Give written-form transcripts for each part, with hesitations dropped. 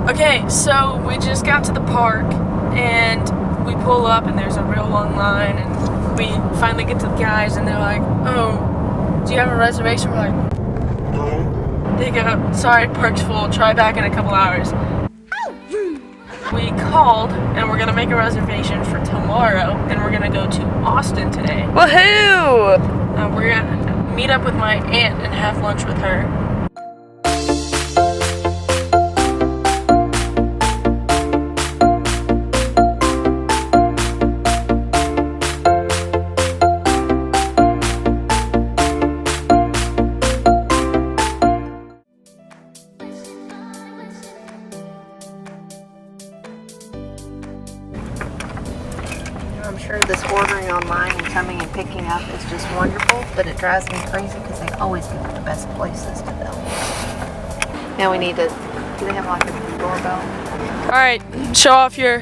Okay, so we just got to the park and we pull up and there's a real long line and we finally get to the guys and they're like, oh, do you have a reservation? We're like, no. They go, sorry, park's full, try back in a couple hours. We called and we're gonna make a reservation for tomorrow and we're gonna go to Austin today. Woohoo! We're gonna meet up with my aunt and have lunch with her. I'm sure this ordering online and coming and picking up is just wonderful, but it drives me crazy because they always give me the best places to go. Now we need to, do they have like a doorbell? All right, show off your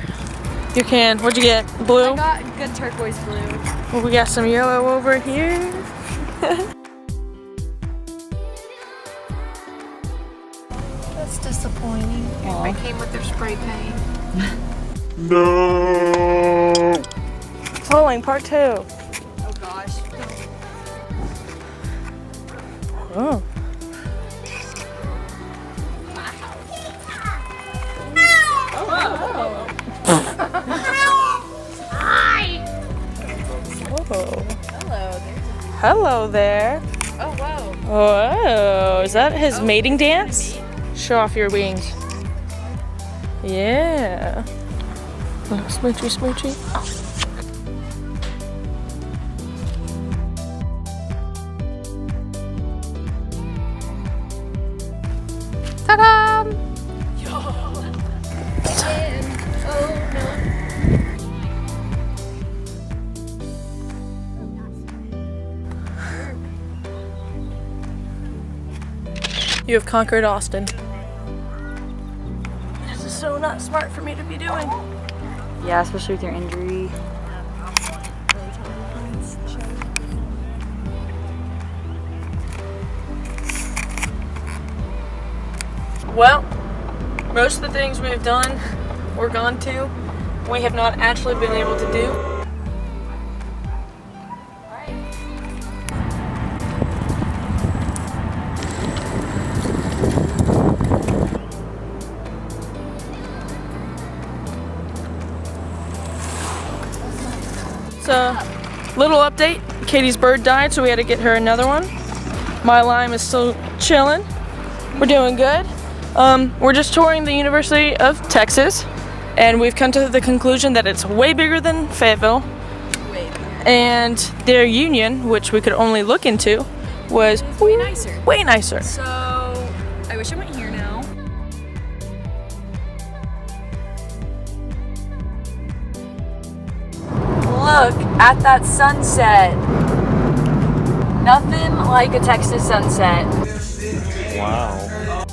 can. What'd you get? Blue? I got good turquoise blue. Well, we got some yellow over here. That's disappointing. They came with their spray paint. No. Following part 2. Oh gosh. Oh. Hello there. Oh whoa. Whoa, is that his mating dance? Show off your wings. Yeah. Oh, smoochy, smoochy. Ta-da! You have conquered Austin. This is so not smart for me to be doing. Yeah, especially with your injury. Well, most of the things we have done or gone to, we have not actually been able to do. So, little update. Katie's bird died, so we had to get her another one. My lime is still chilling. We're doing good. We're just touring the University of Texas, and we've come to the conclusion that it's way bigger than Fayetteville. Way bigger. And their union, which we could only look into, was Way nicer. Way nicer. So, I wish I went here now. Look at that sunset. Nothing like a Texas sunset. Wow.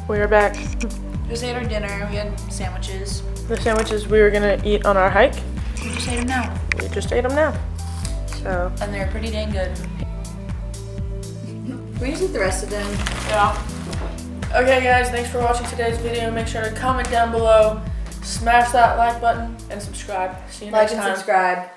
We are back. Just ate our dinner. We had sandwiches. The sandwiches we were gonna eat on our hike, We just ate them now. we just ate them now. So, And they're pretty dang good. We just eat the rest of them. yeah. Okay guys, thanks for watching today's video. Make sure to comment down below, smash that like button, and subscribe. See you Like next and time. subscribe.